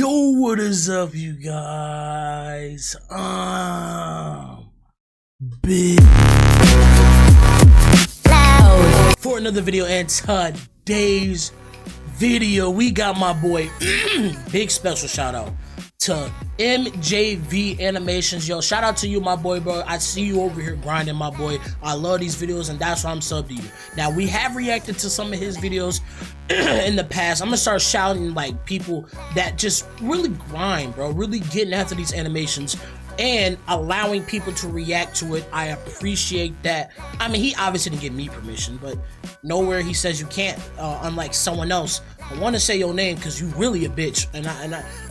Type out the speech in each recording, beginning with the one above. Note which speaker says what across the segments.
Speaker 1: Yo, what is up, you guys? Big for another video, and today's video we got my boy big special shout out to MJV Animations. Yo, shout out to you, my boy, bro. I see you over here grinding, my boy. I love these videos, and that's why I'm subbed to you. Now, we have reacted to some of his videos in the past. I'm gonna start shouting like people that just really grind, bro, really getting after these animations and allowing people to react to it. I appreciate that. I mean, he obviously didn't give me permission, but nowhere he says you can't, unlike someone else. I want to say your name because you really a bitch,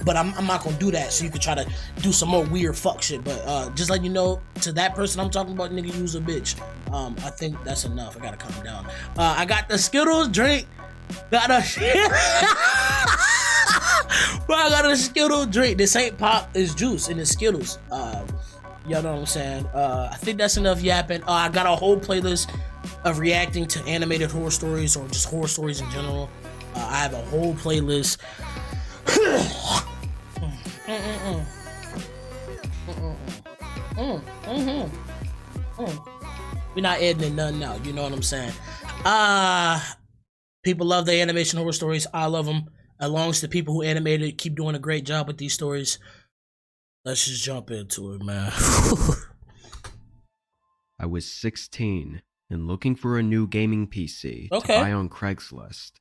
Speaker 1: but I'm not gonna do that, so you could try to do some more weird fuck shit. But just let you know, to that person I'm talking about, nigga, you's a bitch. I think that's enough. I gotta calm down. I got the Skittles drink. Got a bro, I got a Skittles drink. This ain't pop, it's juice, and it's Skittles. Y'all know what I'm saying. I think that's enough yapping. I got a whole playlist of reacting to animated horror stories or just horror stories in general. I have a whole playlist. We're not editing nothing out, you know what I'm saying? People love the animation horror stories. I love them. As long as the people who animated it keep doing a great job with these stories. Let's just jump into it, man.
Speaker 2: I was 16 and looking for a new gaming PC to buy on Craigslist.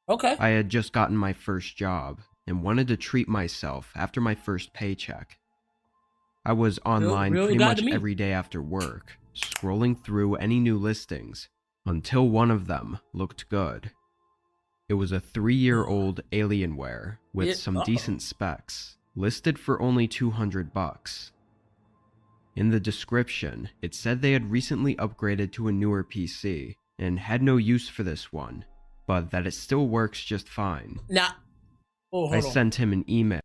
Speaker 2: I had just gotten my first job and wanted to treat myself after my first paycheck. I was online pretty much every day after work, scrolling through any new listings until one of them looked good. It was a 3-year-old Alienware with some decent specs, listed for only $200. In the description, it said they had recently upgraded to a newer PC and had no use for this one, but that it still works just fine. I sent him an email.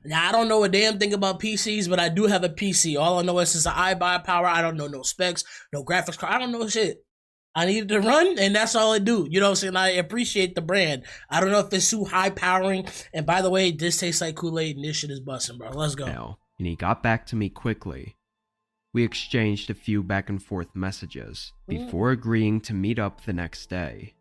Speaker 1: Now, I don't know a damn thing about PCs, but I do have a PC. All I know is it's an iBuy power. I don't know no specs, no graphics card. I don't know shit. I need it to run, and that's all I do. You know what I'm saying? I appreciate the brand. I don't know if it's too high powering. And by the way, this tastes like Kool-Aid, and this shit is busting, bro. Let's go.
Speaker 2: And he got back to me quickly. We exchanged a few back and forth messages before agreeing to meet up the next day.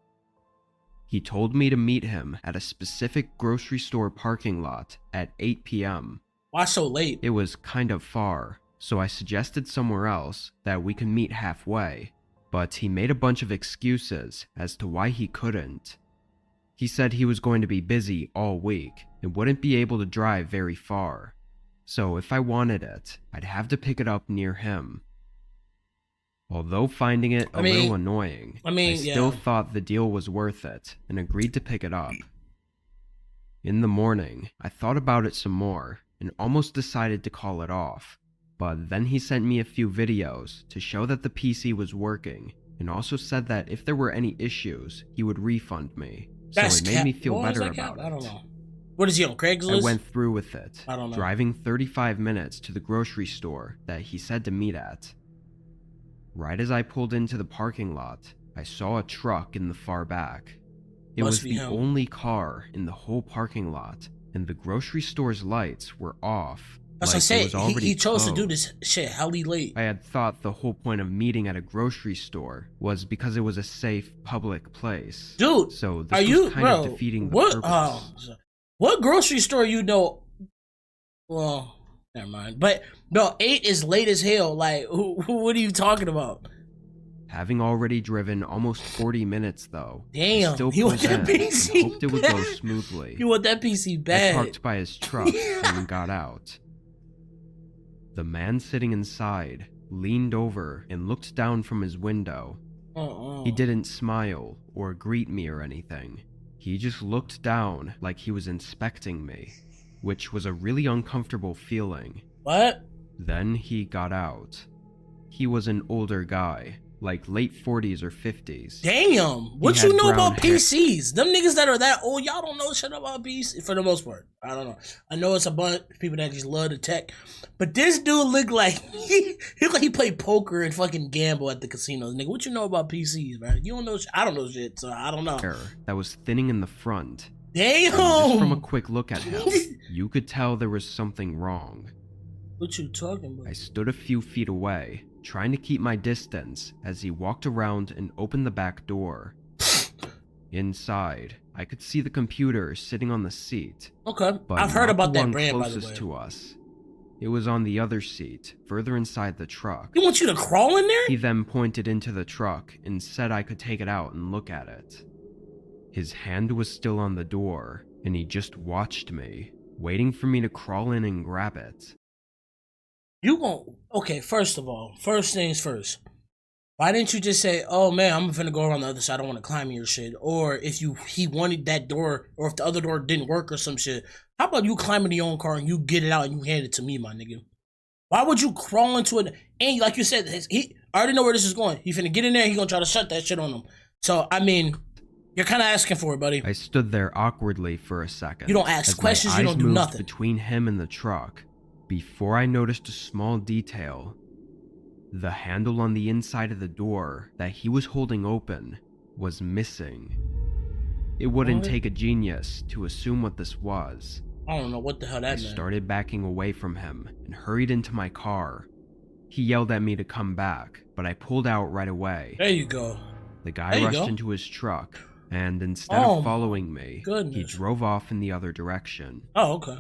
Speaker 2: He told me to meet him at a specific grocery store parking lot at 8 p.m.
Speaker 1: Why so late?
Speaker 2: It was kind of far, so I suggested somewhere else that we could meet halfway, but he made a bunch of excuses as to why he couldn't. He said he was going to be busy all week and wouldn't be able to drive very far, so if I wanted it, I'd have to pick it up near him. Although finding it a little annoying, I still thought the deal was worth it and agreed to pick it up. In the morning, I thought about it some more and almost decided to call it off, but then he sent me a few videos to show that the PC was working and also said that if there were any issues, he would refund me. So it made me feel better about it.
Speaker 1: I don't know. What is he on, Craigslist?
Speaker 2: I went through with it,
Speaker 1: I don't know.
Speaker 2: driving 35 minutes to the grocery store that he said to meet at. Right as I pulled into the parking lot, I saw a truck in the far back. It was the only car in the whole parking lot, and the grocery store's lights were off.
Speaker 1: As I said, he chose to do this shit helly late.
Speaker 2: I had thought the whole point of meeting at a grocery store was because it was a safe public place.
Speaker 1: Dude,
Speaker 2: so this was kind of defeating the purpose.
Speaker 1: What grocery store you know? Well, never mind. But no, 8 is late as hell. Like, what are you talking about?
Speaker 2: Having already driven almost 40 minutes, though,
Speaker 1: damn,
Speaker 2: still
Speaker 1: he want that PC.
Speaker 2: And hoped it would go smoothly.
Speaker 1: You want that PC bad?
Speaker 2: I parked by his truck and got out. The man sitting inside leaned over and looked down from his window. He didn't smile or greet me or anything. He just looked down like he was inspecting me, which was a really uncomfortable feeling.
Speaker 1: What?
Speaker 2: Then he got out. He was an older guy, like late 40s or 50s.
Speaker 1: Damn, what you know about PCs? Them niggas that are that old, y'all don't know shit about PCs for the most part. I don't know. I know it's a bunch of people that just love the tech, but this dude looked like he looked like he played poker and fucking gamble at the casinos. Nigga, what you know about PCs, man? You don't know. I don't know shit, so I don't know.
Speaker 2: That was thinning in the front
Speaker 1: Damn!
Speaker 2: Just from a quick look at him, you could tell there was something wrong.
Speaker 1: What you talking about?
Speaker 2: I stood a few feet away, trying to keep my distance as he walked around and opened the back door. Inside, I could see the computer sitting on the seat.
Speaker 1: Okay,
Speaker 2: But
Speaker 1: I've heard
Speaker 2: not
Speaker 1: about
Speaker 2: the
Speaker 1: that
Speaker 2: one
Speaker 1: brand, by the
Speaker 2: closest
Speaker 1: way.
Speaker 2: to us. It was on the other seat, further inside the truck.
Speaker 1: He wants you to crawl in there?
Speaker 2: He then pointed into the truck and said I could take it out and look at it. His hand was still on the door, and he just watched me, waiting for me to crawl in and grab it.
Speaker 1: You gon' okay, first of all, first things first. Why didn't you just say, oh man, I'm finna go around the other side, I don't want to climb your shit? Or if he wanted that door, or if the other door didn't work or some shit, how about you climb in your own car and you get it out and you hand it to me, my nigga? Why would you crawl into it? And like you said, I already know where this is going. He finna get in there, he gonna try to shut that shit on him. So, I mean, you're kind of asking for it, buddy.
Speaker 2: I stood there awkwardly for a second.
Speaker 1: You don't ask questions, you don't do
Speaker 2: moved
Speaker 1: nothing.
Speaker 2: Between him and the truck, before I noticed a small detail. The handle on the inside of the door that he was holding open was missing. It wouldn't take a genius to assume what this was.
Speaker 1: I don't know what the hell that
Speaker 2: I
Speaker 1: meant.
Speaker 2: started backing away from him and hurried into my car. He yelled at me to come back, but I pulled out right away.
Speaker 1: There you go.
Speaker 2: The guy rushed into his truck, and instead of following me, he drove off in the other direction.
Speaker 1: Oh, okay.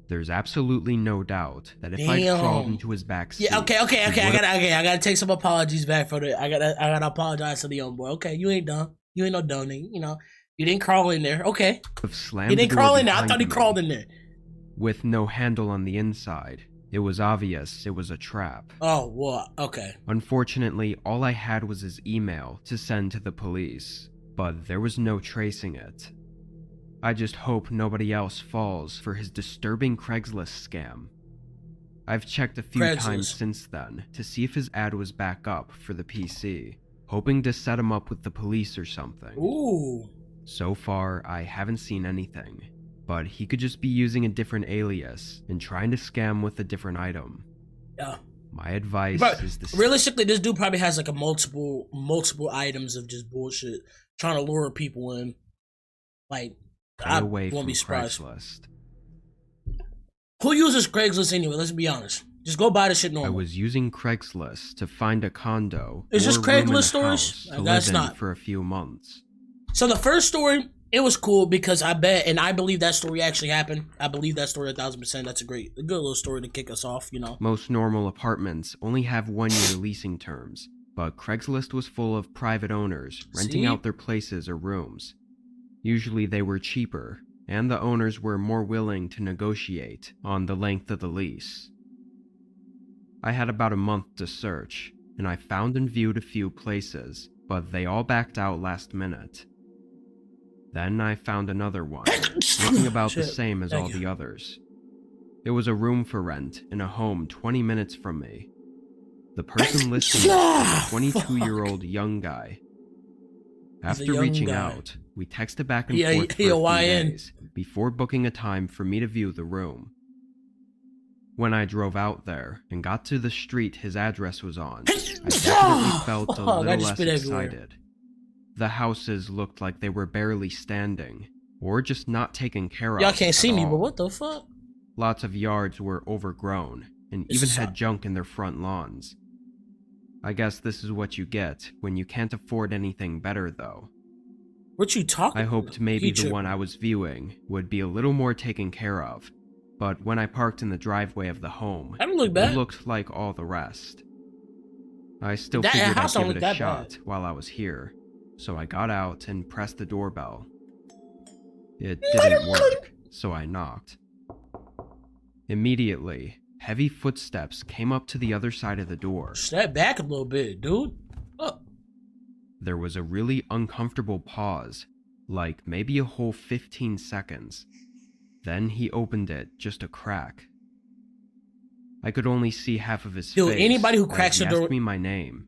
Speaker 2: There's absolutely no doubt that if I crawled into his back seat...
Speaker 1: Yeah, okay. I gotta take some apologies back for the... I gotta apologize to the young boy. Okay, you ain't dumb. You ain't no dumb nigga, you know. You didn't crawl in there. Okay. He didn't crawl in there. I thought he crawled in there.
Speaker 2: With no handle on the inside, it was obvious it was a trap.
Speaker 1: Oh, well, okay.
Speaker 2: Unfortunately, all I had was his email to send to the police, but there was no tracing it. I just hope nobody else falls for his disturbing Craigslist scam. I've checked a few times since then to see if his ad was back up for the PC, hoping to set him up with the police or something.
Speaker 1: Ooh.
Speaker 2: So far, I haven't seen anything, but he could just be using a different alias and trying to scam with a different item.
Speaker 1: Yeah.
Speaker 2: My advice is this.
Speaker 1: Realistically, this dude probably has like a multiple items of just bullshit, trying to lure people in. Like, I won't be surprised.
Speaker 2: Craigslist.
Speaker 1: Who uses Craigslist anyway? Let's be honest. Just go buy the shit normal.
Speaker 2: I was using Craigslist to find a condo.
Speaker 1: Is this Craigslist stories?
Speaker 2: That's not for a few months.
Speaker 1: So the first story, it was cool because I bet, and I believe that story actually happened. I believe that story 1,000%. That's a good little story to kick us off, you know.
Speaker 2: Most normal apartments only have 1-year leasing terms, but Craigslist was full of private owners renting out their places or rooms. Usually they were cheaper, and the owners were more willing to negotiate on the length of the lease. I had about a month to search, and I found and viewed a few places, but they all backed out last minute. Then I found another one, looking about the same as all the others. It was a room for rent in a home 20 minutes from me. The person listed was a 22-year-old young guy. After reaching out, we texted back and forth for a few days before booking a time for me to view the room. When I drove out there and got to the street his address was on, I definitely felt a little less excited. The houses looked like they were barely standing, or just not taken care of.
Speaker 1: Y'all can't see me, but what the fuck?
Speaker 2: Lots of yards were overgrown, and even had junk in their front lawns. I guess this is what you get when you can't afford anything better, though.
Speaker 1: What you talking about?
Speaker 2: I hoped maybe the one I was viewing would be a little more taken care of, but when I parked in the driveway of the home, it looked like all the rest. I still figured I'd give it a shot while I was here, so I got out and pressed the doorbell. It didn't work, so I knocked. Immediately, heavy footsteps came up to the other side of the door.
Speaker 1: Step back a little bit, dude. Oh.
Speaker 2: There was a really uncomfortable pause, like maybe a whole 15 seconds. Then he opened it just a crack. I could only see half of his face.
Speaker 1: Anybody who cracks the door...
Speaker 2: He asked me my name.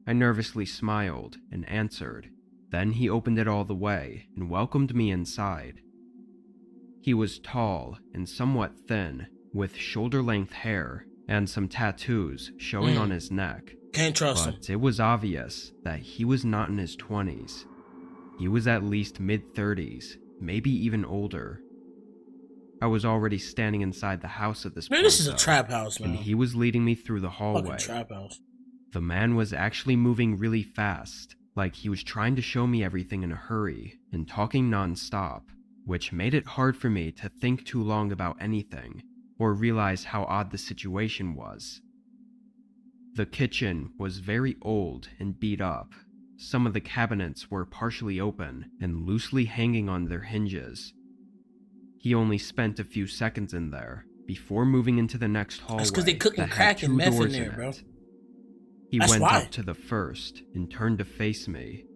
Speaker 2: I nervously smiled and answered. Then he opened it all the way and welcomed me inside. He was tall and somewhat thin, with shoulder-length hair and some tattoos showing on his neck.
Speaker 1: Can't trust him.
Speaker 2: But it was obvious that he was not in his 20s. He was at least mid-30s, maybe even older. I was already standing inside the house at this point,
Speaker 1: this is a
Speaker 2: though,
Speaker 1: trap house, man.
Speaker 2: and he was leading me through the hallway.
Speaker 1: Fucking trap house.
Speaker 2: The man was actually moving really fast, like he was trying to show me everything in a hurry, and talking non-stop, which made it hard for me to think too long about anything, or realize how odd the situation was. The kitchen was very old and beat up. Some of the cabinets were partially open and loosely hanging on their hinges. He only spent a few seconds in there before moving into the next hallway.
Speaker 1: That's because they cooking
Speaker 2: that
Speaker 1: crack
Speaker 2: had
Speaker 1: and
Speaker 2: 2
Speaker 1: meth in
Speaker 2: doors
Speaker 1: there, bro.
Speaker 2: it. He
Speaker 1: That's
Speaker 2: went
Speaker 1: why.
Speaker 2: up to the first and turned to face me.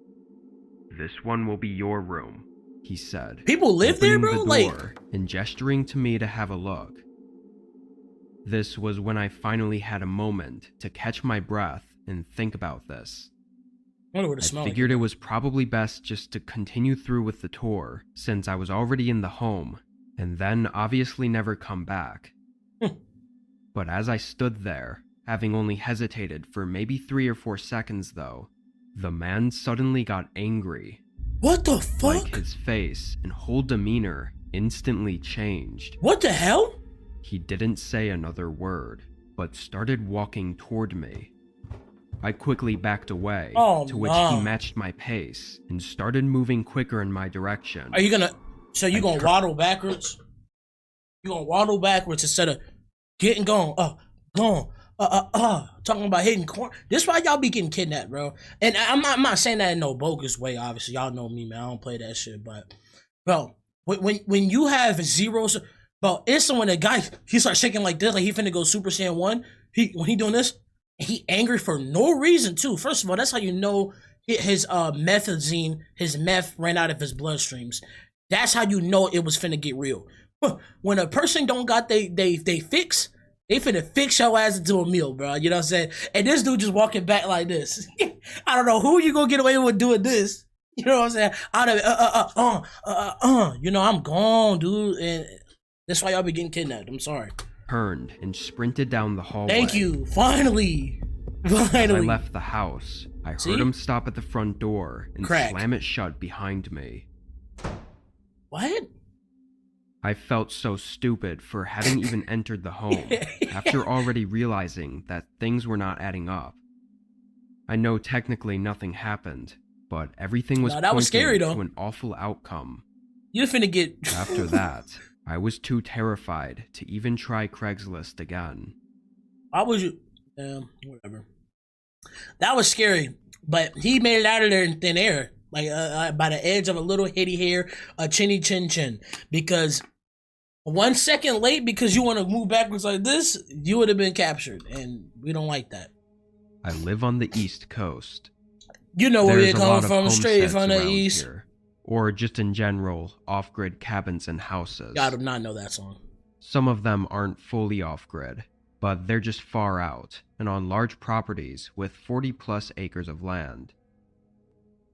Speaker 2: "This one will be your room," he said.
Speaker 1: People live there,
Speaker 2: opening
Speaker 1: bro?
Speaker 2: the
Speaker 1: Like,
Speaker 2: door and gesturing to me to have a look. This was when I finally had a moment to catch my breath and think about this.
Speaker 1: I wonder what it
Speaker 2: I
Speaker 1: smells like.
Speaker 2: figured it was probably best just to continue through with the tour, since I was already in the home, and then obviously never come back. But as I stood there, having only hesitated for maybe 3 or 4 seconds though, the man suddenly got angry.
Speaker 1: What the fuck?
Speaker 2: Like his face and whole demeanor instantly changed.
Speaker 1: What the hell?
Speaker 2: He didn't say another word, but started walking toward me. I quickly backed away, to which he matched my pace and started moving quicker in my direction.
Speaker 1: Are you gonna, so you gonna waddle backwards? You gonna waddle backwards instead of getting going, talking about hitting corn. This why y'all be getting kidnapped, bro. And I'm not saying that in no bogus way, obviously. Y'all know me, man. I don't play that shit, but bro, when you have zeros, bro, instantly when a guy, he starts shaking like this, like he finna go Super Saiyan 1, when he doing this, he angry for no reason too. First of all, that's how you know his his meth ran out of his bloodstreams. That's how you know it was finna get real. When a person don't got they fix, they finna fix your ass into a meal, bro. You know what I'm saying? And this dude just walking back like this. I don't know who you gonna get away with doing this. You know what I'm saying? You know, I'm gone, dude. And that's why y'all be getting kidnapped. I'm sorry.
Speaker 2: Turned and sprinted down the hallway.
Speaker 1: Thank you. Finally.
Speaker 2: As I left the house, I heard him stop at the front door and
Speaker 1: Crack.
Speaker 2: slam it shut behind me.
Speaker 1: What?
Speaker 2: I felt so stupid for having even entered the home after already realizing that things were not adding up. I know technically nothing happened, but everything was
Speaker 1: that was scary, though.
Speaker 2: to an awful outcome.
Speaker 1: You finna get...
Speaker 2: After that, I was too terrified to even try Craigslist again.
Speaker 1: Why would you... whatever. That was scary, but he made it out of there in thin air. Like, by the edge of a little hitty hair, a chinny chin chin. Because 1 second late because you want to move backwards like this, you would have been captured. And we don't like that.
Speaker 2: I live on the East Coast.
Speaker 1: You know where
Speaker 2: There's
Speaker 1: you're
Speaker 2: a lot
Speaker 1: coming
Speaker 2: of
Speaker 1: from, straight from the
Speaker 2: homesteads around
Speaker 1: east.
Speaker 2: here, or just in general, off-grid cabins and houses.
Speaker 1: God, I do not know that song.
Speaker 2: Some of them aren't fully off-grid, but they're just far out and on large properties with 40-plus acres of land.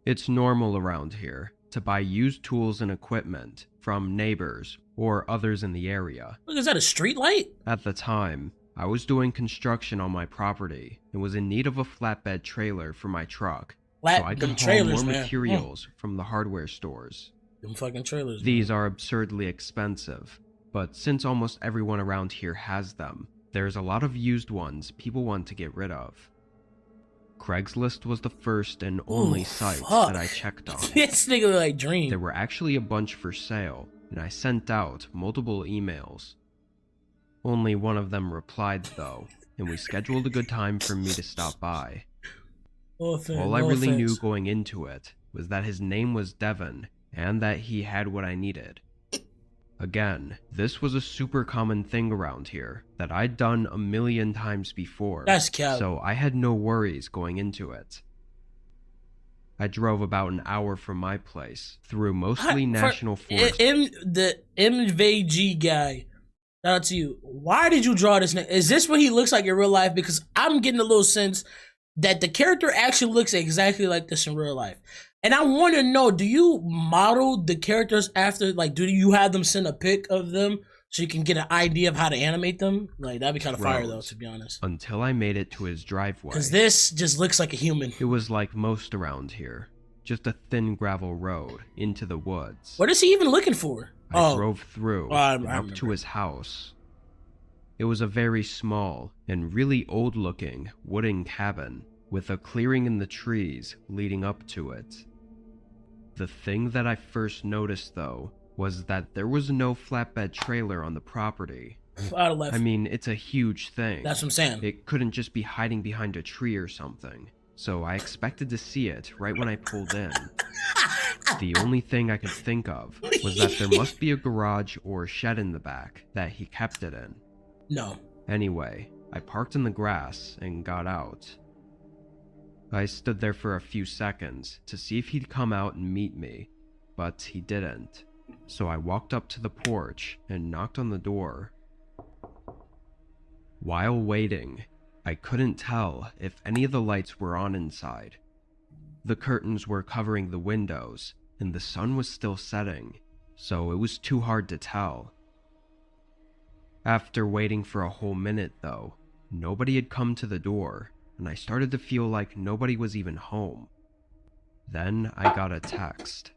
Speaker 2: It's normal around here to buy used tools and equipment from neighbors or others in the area.
Speaker 1: Look, is that a street light?
Speaker 2: At the time, I was doing construction on my property and was in need of a flatbed trailer for my truck, so I could haul more materials from the hardware stores.
Speaker 1: Them fucking trailers.
Speaker 2: These are absurdly expensive, but since almost everyone around here has them, there's a lot of used ones people want to get rid of. Craigslist was the first and only site that I checked on.
Speaker 1: This nigga like dream.
Speaker 2: There were actually a bunch for sale, and I sent out multiple emails. Only one of them replied though, and we scheduled a good time for me to stop by. All I really knew going into it was that his name was Devin, and that he had what I needed. Again, this was a super common thing around here that I'd done a million times before.
Speaker 1: That's cap.
Speaker 2: So I had no worries going into it. I drove about an hour from my place through mostly national forests.
Speaker 1: The MVG guy, shout out to you. Why did you draw this name? Is this what he looks like in real life? Because I'm getting a little sense that the character actually looks exactly like this in real life. And I want to know, do you model the characters after, like, do you have them send a pic of them so you can get an idea of how to animate them? Like, that'd be kind of fire, though, to be honest.
Speaker 2: Until I made it to his driveway.
Speaker 1: Because this just looks like a human.
Speaker 2: It was like most around here. just a thin gravel road into the woods.
Speaker 1: What is he even looking for?
Speaker 2: I drove through and up
Speaker 1: remember.
Speaker 2: to his house. It was a very small and really old-looking wooden cabin with a clearing in the trees leading up to it. The thing that I first noticed, though, was that there was no flatbed trailer on the property. I mean, it's a huge thing.
Speaker 1: That's what I'm saying.
Speaker 2: It couldn't just be hiding behind a tree or something, so I expected to see it right when I pulled in. The only thing I could think of was that there must be a garage or a shed in the back that he kept it in.
Speaker 1: No.
Speaker 2: Anyway, I parked in the grass and got out. I stood there for a few seconds to see if he'd come out and meet me, but he didn't. So I walked up to the porch and knocked on the door. While waiting, I couldn't tell if any of the lights were on inside. The curtains were covering the windows, and the sun was still setting, so it was too hard to tell. After waiting for a whole minute, though, nobody had come to the door, and I started to feel like nobody was even home. Then I got a text.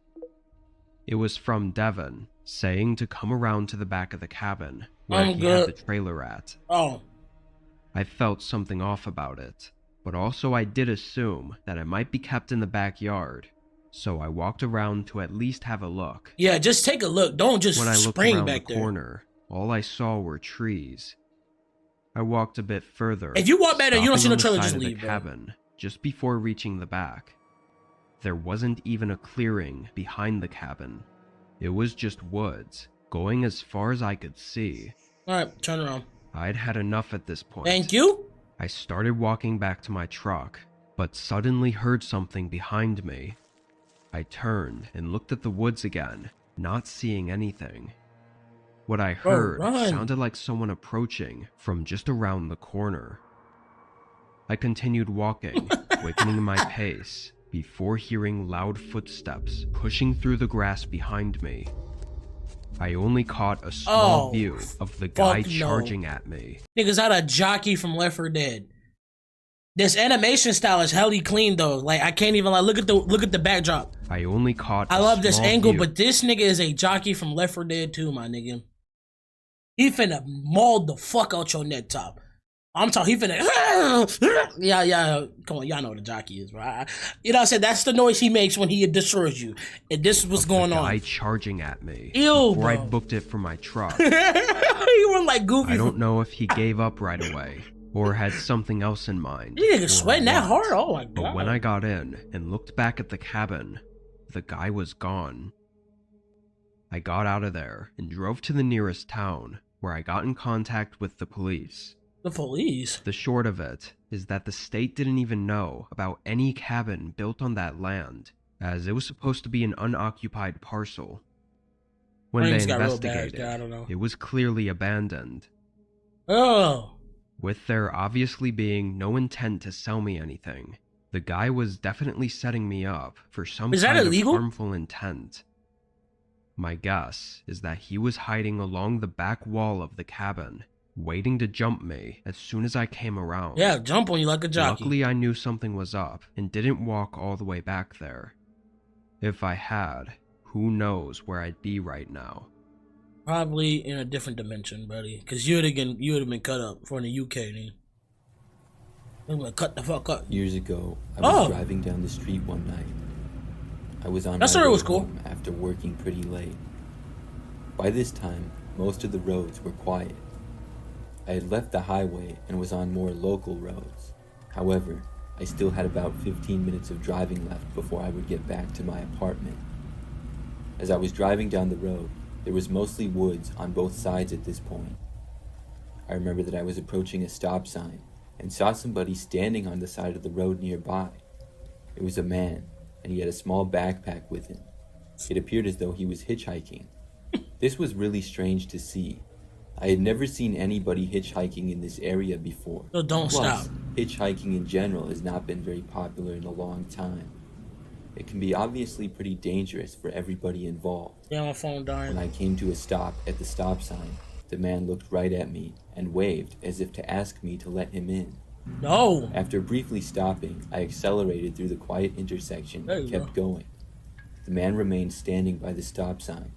Speaker 2: It was from Devin, saying to come around to the back of the cabin where he had the trailer at. I felt something off about it, but also I did assume that it might be kept in the backyard, so I walked around to at least have a look.
Speaker 1: Yeah, just take a look. Don't just spring back there.
Speaker 2: When I looked around the corner, all I saw were trees. I walked a bit further.
Speaker 1: If you walk back there, you don't see no trailer, just
Speaker 2: leave.
Speaker 1: leave,
Speaker 2: The cabin, just before reaching the back. There wasn't even a clearing behind the cabin. It was just woods, going as far as I could see.
Speaker 1: Alright, turn around.
Speaker 2: I'd had enough at this point.
Speaker 1: Thank you.
Speaker 2: I started walking back to my truck, but suddenly heard something behind me. I turned and looked at the woods again, not seeing anything. What I heard sounded like someone approaching from just around the corner. I continued walking, quickening my pace, before hearing loud footsteps pushing through the grass behind me. I only caught a small view of the guy charging at me.
Speaker 1: Niggas had a jockey from Left 4 Dead. This animation style is hella clean though. Like I can't even look at the backdrop.
Speaker 2: I only caught
Speaker 1: I love this angle, but this nigga is a jockey from Left 4 Dead 2, my nigga. He finna maul the fuck out your neck top. I'm talking, he finna yeah, come on, y'all know what a jockey is, right? You know what I'm saying? That's the noise he makes when he destroys you. And this is what's going on.
Speaker 2: Guy charging at me.
Speaker 1: Ew,
Speaker 2: before I booked it for my truck.
Speaker 1: You were like goofy.
Speaker 2: I don't know if he gave up right away or had something else in mind.
Speaker 1: You nigga sweating that hard? Oh my god.
Speaker 2: But when I got in and looked back at the cabin, the guy was gone. I got out of there and drove to the nearest town, where I got in contact with the police.
Speaker 1: The police?
Speaker 2: The short of it is that the state didn't even know about any cabin built on that land, as it was supposed to be an unoccupied parcel. When they investigated, it was clearly abandoned.
Speaker 1: Oh.
Speaker 2: With there obviously being no intent to sell me anything, the guy was definitely setting me up for some kind of harmful intent. My guess is that he was hiding along the back wall of the cabin, waiting to jump me as soon as I came around.
Speaker 1: Yeah, jump on you like a jockey.
Speaker 2: Luckily, I knew something was up and didn't walk all the way back there. If I had, who knows where I'd be right now.
Speaker 1: Probably in a different dimension, buddy. Because you would have been cut up for the UK, then. I'm gonna cut the fuck up.
Speaker 3: Years ago, I was driving down the street one night. I was on my way home after working pretty late. By this time, most of the roads were quiet. I had left the highway and was on more local roads. However, I still had about 15 minutes of driving left before I would get back to my apartment. As I was driving down the road, there was mostly woods on both sides at this point. I remember that I was approaching a stop sign and saw somebody standing on the side of the road nearby. It was a man, and he had a small backpack with him. It appeared as though he was hitchhiking. This was really strange to see. I had never seen anybody hitchhiking in this area before.
Speaker 1: No, don't stop.
Speaker 3: Hitchhiking in general has not been very popular in a long time. It can be obviously pretty dangerous for everybody involved.
Speaker 1: Yeah, my phone dying.
Speaker 3: When I came to a stop at the stop sign, the man looked right at me and waved as if to ask me to let him in.
Speaker 1: No.
Speaker 3: After briefly stopping, I accelerated through the quiet intersection and kept going. The man remained standing by the stop sign.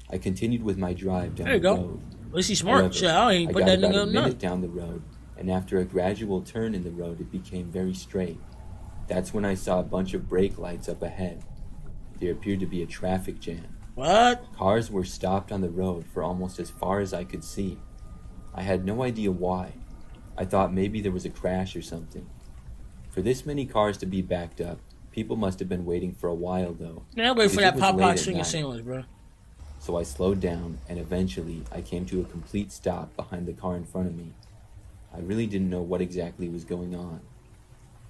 Speaker 3: I continued with my drive down the road.
Speaker 1: At least he's smart.
Speaker 3: However,
Speaker 1: Shit, I ain't put that nigga
Speaker 3: a minute down the road, and after a gradual turn in the road, it became very straight. That's when I saw a bunch of brake lights up ahead. There appeared to be a traffic jam.
Speaker 1: What?
Speaker 3: Cars were stopped on the road for almost as far as I could see. I had no idea why. I thought maybe there was a crash or something. For this many cars to be backed up, people must have been waiting for a while though.
Speaker 1: Man, I'm waiting for that Popeye chicken sandwich, bro.
Speaker 3: So I slowed down, and eventually I came to a complete stop behind the car in front of me. I really didn't know what exactly was going on.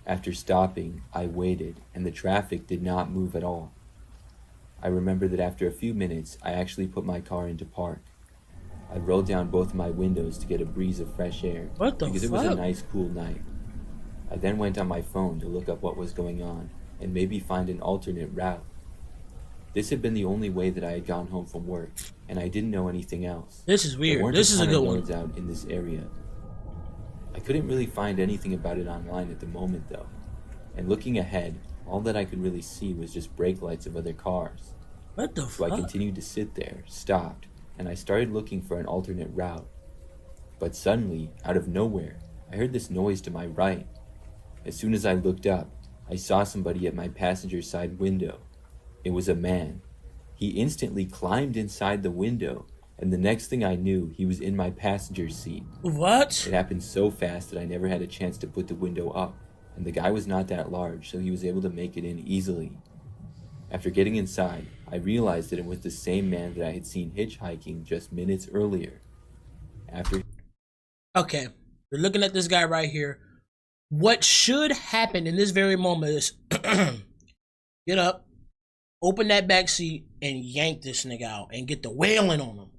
Speaker 3: After stopping, I waited, and the traffic did not move at all. I remember that after a few minutes, I actually put my car into park. I rolled down both of my windows to get a breeze of fresh air because it was a nice, cool night. I then went on my phone to look up what was going on and maybe find an alternate route. This had been the only way that I had gone home from work, and I didn't know anything else.
Speaker 1: This is weird. This is a good one.
Speaker 3: Out in this area. I couldn't really find anything about it online at the moment though, and looking ahead, all that I could really see was just brake lights of other cars.
Speaker 1: What the fuck?
Speaker 3: So I continued to sit there, stopped, and I started looking for an alternate route. But suddenly, out of nowhere, I heard this noise to my right. As soon as I looked up, I saw somebody at my passenger side window. It was a man. He instantly climbed inside the window, and the next thing I knew, he was in my passenger seat.
Speaker 1: What?
Speaker 3: It happened so fast that I never had a chance to put the window up, and the guy was not that large, so he was able to make it in easily. After getting inside, I realized that it was the same man that I had seen hitchhiking just minutes earlier.
Speaker 1: Okay, you're looking at this guy right here. What should happen in this very moment is get up, open that back seat, and yank this nigga out and get the wailing on him.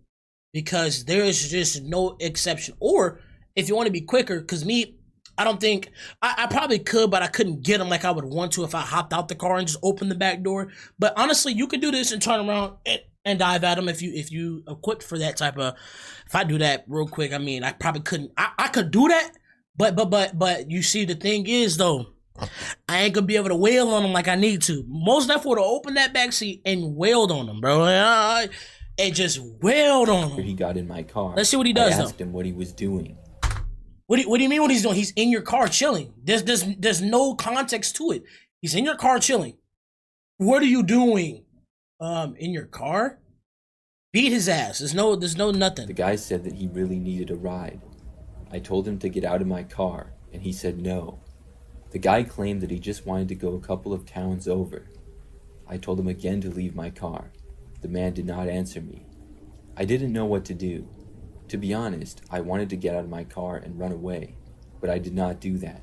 Speaker 1: Because there is just no exception. Or if you want to be quicker, because me, I don't think I probably could, but I couldn't get him like I would want to if I hopped out the car and just opened the back door. But honestly, you could do this and turn around and dive at him if you equipped for that type of. If I do that real quick, I mean, I probably couldn't. I could do that, but you see, the thing is though, I ain't gonna be able to wail on him like I need to. Most definitely would have opened that back seat and wailed on him, bro. And just wailed on him.
Speaker 3: He got in my car.
Speaker 1: Let's see what he does.
Speaker 3: I asked him what he was doing.
Speaker 1: What do you mean what he's doing? He's in your car chilling. There's no context to it. He's in your car chilling. What are you doing? In your car? Beat his ass. There's no nothing.
Speaker 3: The guy said that he really needed a ride. I told him to get out of my car, and he said no. The guy claimed that he just wanted to go a couple of towns over. I told him again to leave my car. The man did not answer me. I didn't know what to do. To be honest, I wanted to get out of my car and run away, but I did not do that.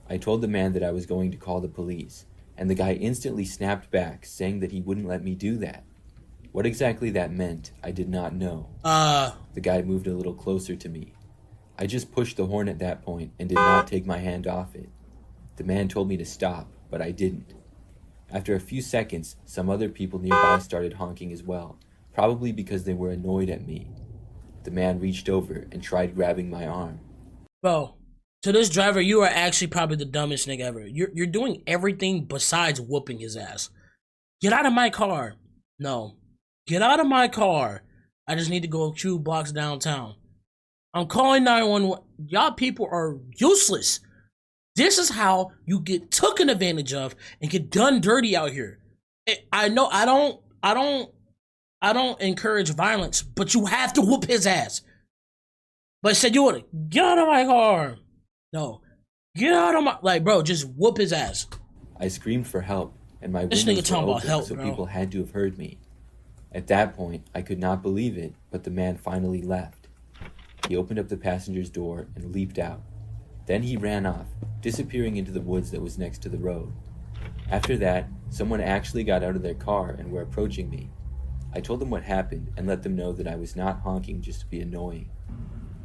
Speaker 3: I told the man that I was going to call the police, and the guy instantly snapped back, saying that he wouldn't let me do that. What exactly that meant, I did not know. The guy moved a little closer to me. I just pushed the horn at that point and did not take my hand off it. The man told me to stop, but I didn't. After a few seconds, some other people nearby started honking as well, probably because they were annoyed at me. The man reached over and tried grabbing my arm.
Speaker 1: Bro, to this driver, you are actually probably the dumbest nigga ever. You're doing everything besides whooping his ass. Get out of my car. No. Get out of my car. I just need to go a few blocks downtown. I'm calling 911. Y'all people are useless. This is how you get taken advantage of and get done dirty out here. I know I don't encourage violence, but you have to whoop his ass. But said you would get out of my car. No, get out of my bro. Just whoop his ass.
Speaker 3: I screamed for help, and my
Speaker 1: this
Speaker 3: windows
Speaker 1: nigga talking
Speaker 3: were
Speaker 1: about
Speaker 3: open,
Speaker 1: help,
Speaker 3: so
Speaker 1: bro.
Speaker 3: people had to have heard me. At that point, I could not believe it, but the man finally left. He opened up the passenger's door and leaped out. Then he ran off, disappearing into the woods that was next to the road. After that, someone actually got out of their car and were approaching me. I told them what happened and let them know that I was not honking just to be annoying.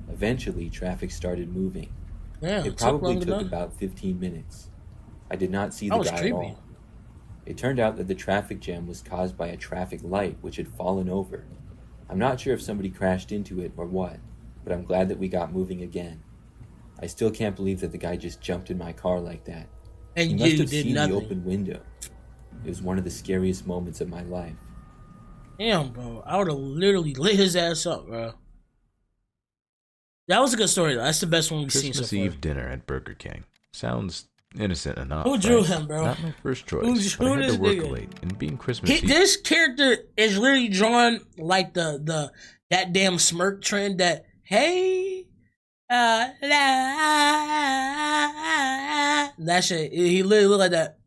Speaker 3: Eventually, traffic started moving.
Speaker 1: Yeah,
Speaker 3: it probably took about 15 minutes. I did not see the guy at all. It turned out that the traffic jam was caused by a traffic light which had fallen over. I'm not sure if somebody crashed into it or what, but I'm glad that we got moving again. I still can't believe that the guy just jumped in my car like that.
Speaker 1: And
Speaker 3: he must
Speaker 1: you
Speaker 3: have
Speaker 1: did
Speaker 3: seen
Speaker 1: nothing.
Speaker 3: the open window. It was one of the scariest moments of my life.
Speaker 1: Damn, bro. I would have literally lit his ass up, bro. That was a good story, though. That's the best one we've seen so far.
Speaker 4: Christmas Eve dinner at Burger King. Sounds innocent enough.
Speaker 1: Who drew
Speaker 4: right?
Speaker 1: him, bro?
Speaker 4: Not my first choice.
Speaker 1: Who
Speaker 4: But I
Speaker 1: drew
Speaker 4: had
Speaker 1: this
Speaker 4: to work
Speaker 1: nigga?
Speaker 4: late, and being Christmas Eve.
Speaker 1: This character is literally drawn like that damn smirk trend that, hey, that shit. He literally look like that.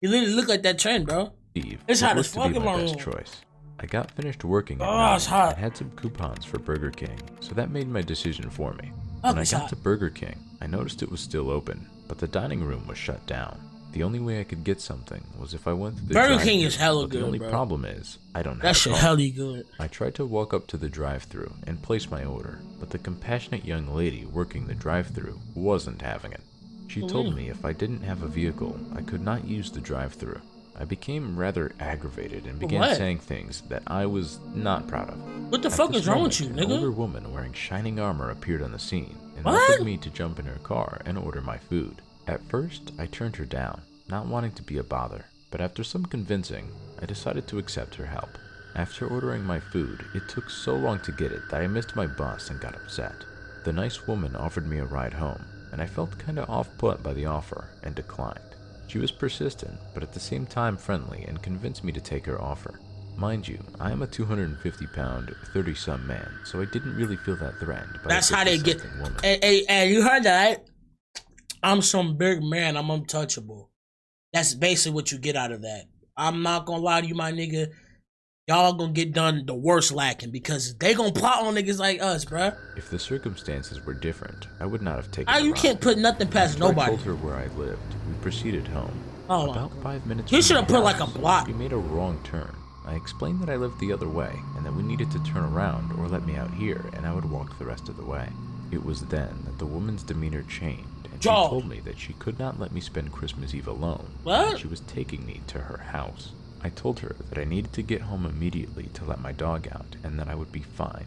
Speaker 1: He literally look like that trend, bro. It's hot as fuck in my room.
Speaker 4: Choice. I got finished working at 9
Speaker 1: it's hot.
Speaker 4: and had some coupons for Burger King, so that made my decision for me.
Speaker 1: Oh,
Speaker 4: When I
Speaker 1: it's
Speaker 4: got
Speaker 1: hot.
Speaker 4: to Burger King, I noticed it was still open, but the dining room was shut down. The only way I could get something was if I went to the
Speaker 1: Burger
Speaker 4: drive-thru,
Speaker 1: King is hella
Speaker 4: but
Speaker 1: good,
Speaker 4: The only
Speaker 1: bro.
Speaker 4: problem is, I don't have
Speaker 1: That
Speaker 4: a
Speaker 1: shit
Speaker 4: car.
Speaker 1: hella good.
Speaker 4: I tried to walk up to the drive-thru and place my order, but the compassionate young lady working the drive-thru wasn't having it. She told me if I didn't have a vehicle, I could not use the drive-thru. I became rather aggravated and began
Speaker 1: What?
Speaker 4: saying things that I was not proud of.
Speaker 1: What the
Speaker 4: At
Speaker 1: fuck
Speaker 4: this
Speaker 1: is wrong with
Speaker 4: moment,
Speaker 1: you,
Speaker 4: An older
Speaker 1: nigga?
Speaker 4: woman wearing shining armor appeared on the scene and
Speaker 1: What?
Speaker 4: offered me to jump in her car and order my food. At first, I turned her down, not wanting to be a bother, but after some convincing, I decided to accept her help. After ordering my food, it took so long to get it that I missed my bus and got upset. The nice woman offered me a ride home, and I felt kinda off-put by the offer and declined. She was persistent, but at the same time friendly, and convinced me to take her offer. Mind you, I am a 250-pound, 30-some man, so I didn't really feel that threatened by
Speaker 1: That's
Speaker 4: a
Speaker 1: how they get.
Speaker 4: 50-something woman.
Speaker 1: Hey, you heard that, right? I'm some big man. I'm untouchable. That's basically what you get out of that. I'm not gonna lie to you, my nigga. Y'all gonna get done the worst lacking because they gonna plot on niggas like us, bruh.
Speaker 4: If the circumstances were different, I would not have taken
Speaker 1: Ah,
Speaker 4: the
Speaker 1: you
Speaker 4: ride.
Speaker 1: can't put nothing past
Speaker 4: After I
Speaker 1: nobody.
Speaker 4: told her where I lived, we proceeded home.
Speaker 1: Oh,
Speaker 4: About 5 minutes
Speaker 1: You
Speaker 4: from
Speaker 1: should
Speaker 4: my
Speaker 1: have put like a
Speaker 4: house,
Speaker 1: block.
Speaker 4: We made a wrong turn. I explained that I lived the other way and that we needed to turn around or let me out here and I would walk the rest of the way. It was then that the woman's demeanor changed and she
Speaker 1: Joe.
Speaker 4: told me that she could not let me spend Christmas Eve alone.
Speaker 1: What?
Speaker 4: And she was taking me to her house. I told her that I needed to get home immediately to let my dog out and that I would be fine.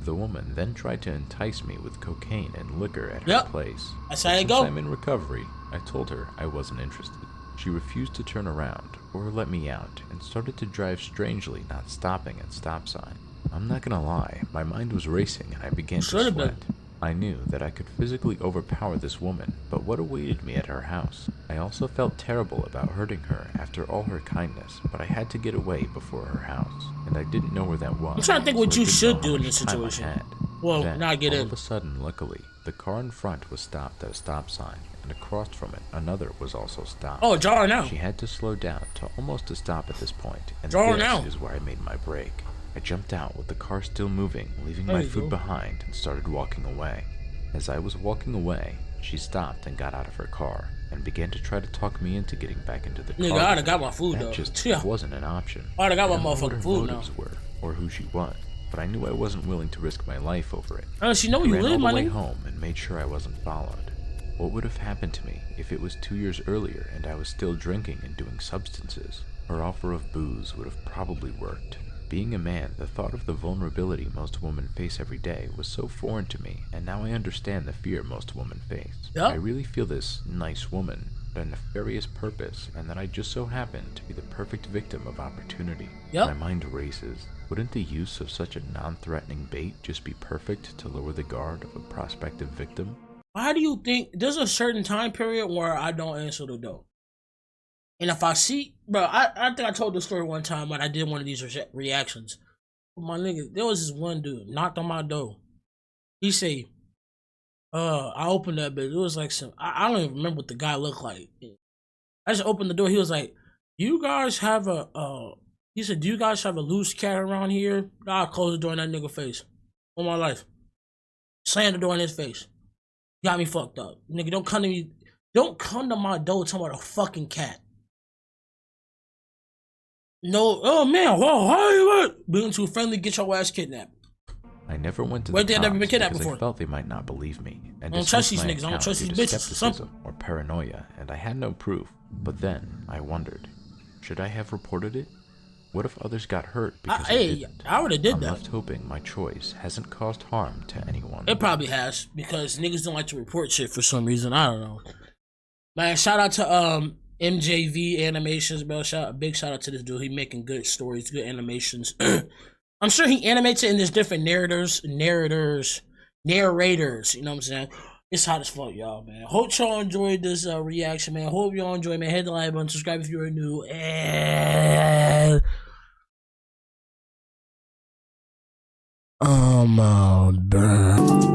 Speaker 4: The woman then tried to entice me with cocaine and liquor at
Speaker 1: Yep.
Speaker 4: her place.
Speaker 1: That's
Speaker 4: But
Speaker 1: how it
Speaker 4: since
Speaker 1: go.
Speaker 4: I'm in recovery, I told her I wasn't interested. She refused to turn around or let me out and started to drive strangely, not stopping at stop sign. I'm not gonna lie, my mind was racing and I began to
Speaker 1: Should've been.
Speaker 4: sweat. I knew that I could physically overpower this woman, but what awaited me at her house? I also felt terrible about hurting her after all her kindness, but I had to get away before her house, and I didn't know where that was.
Speaker 1: I'm trying to think what
Speaker 4: so I
Speaker 1: you
Speaker 4: didn't
Speaker 1: should
Speaker 4: know
Speaker 1: do
Speaker 4: how
Speaker 1: in
Speaker 4: much
Speaker 1: this
Speaker 4: time I
Speaker 1: situation.
Speaker 4: had.
Speaker 1: Well,
Speaker 4: Then,
Speaker 1: now get
Speaker 4: all
Speaker 1: in.
Speaker 4: of a sudden, luckily, the car in front was stopped at a stop sign, and across from it, another was also stopped.
Speaker 1: Oh, draw her now.
Speaker 4: She had to slow down to almost a stop at this point, and
Speaker 1: Draw her
Speaker 4: this
Speaker 1: now.
Speaker 4: is where I made my break. I jumped out with the car still moving, leaving
Speaker 1: There
Speaker 4: my
Speaker 1: you
Speaker 4: food
Speaker 1: go.
Speaker 4: behind, and started walking away. As I was walking away, she stopped and got out of her car, and began to try to talk me into getting back into the car.
Speaker 1: Nigga, I done got my food,
Speaker 4: That
Speaker 1: though.
Speaker 4: just
Speaker 1: Yeah.
Speaker 4: wasn't an option.
Speaker 1: I done got my
Speaker 4: I don't know what
Speaker 1: motherfucking
Speaker 4: her
Speaker 1: food now.
Speaker 4: motives were, or who she was, but I knew I wasn't willing to risk my life over it.
Speaker 1: She know
Speaker 4: I
Speaker 1: where you
Speaker 4: ran
Speaker 1: live,
Speaker 4: all
Speaker 1: my
Speaker 4: the way
Speaker 1: nigga.
Speaker 4: home and made sure I wasn't followed. What would have happened to me if it was 2 years earlier and I was still drinking and doing substances? Her offer of booze would have probably worked. Being a man, the thought of the vulnerability most women face every day was so foreign to me, and now I understand the fear most women face.
Speaker 1: Yep.
Speaker 4: I really feel this nice woman had a nefarious purpose, and that I just so happened to be the perfect victim of opportunity.
Speaker 1: Yep.
Speaker 4: My mind races. Wouldn't the use of such a non-threatening bait just be perfect to lower the guard of a prospective victim?
Speaker 1: Why do you think there's a certain time period where I don't answer the door? And if I see, bro, I think I told the story one time when I did one of these reactions. My nigga, there was this one dude knocked on my door. He say, I opened that bitch. It was like I don't even remember what the guy looked like. I just opened the door. He was like, "You guys have he said, "Do you guys have a loose cat around here?" I closed the door in that nigga face. On my life, slammed the door in his face. Got me fucked up, nigga. Don't come to me. Don't come to my door talking about a fucking cat. No, oh man, whoa, hey, what? Being too friendly, get your ass kidnapped.
Speaker 4: I never went to
Speaker 1: Wait,
Speaker 4: the
Speaker 1: they had never been
Speaker 4: cops
Speaker 1: kidnapped
Speaker 4: because
Speaker 1: before.
Speaker 4: I felt they might not believe me and
Speaker 1: I don't trust
Speaker 4: dismiss
Speaker 1: these
Speaker 4: my
Speaker 1: niggas. I don't
Speaker 4: account
Speaker 1: trust
Speaker 4: due
Speaker 1: these
Speaker 4: to
Speaker 1: bitches.
Speaker 4: skepticism or paranoia, and I had no proof. But then I wondered, should I have reported it? What if others got hurt because I didn't?
Speaker 1: I would have did
Speaker 4: I'm
Speaker 1: that.
Speaker 4: left hoping my choice hasn't caused harm to anyone.
Speaker 1: It probably has, because niggas don't like to report shit for some reason. I don't know. Man, shout out to MJV Animations, bro. Big shout out to this dude. He making good stories, good animations. I'm sure he animates it in this different narrators. You know what I'm saying? It's hot as fuck, y'all, man. Hope y'all enjoyed this reaction, man. Hope y'all enjoy, man. Hit the like button, subscribe if you're new, and bro.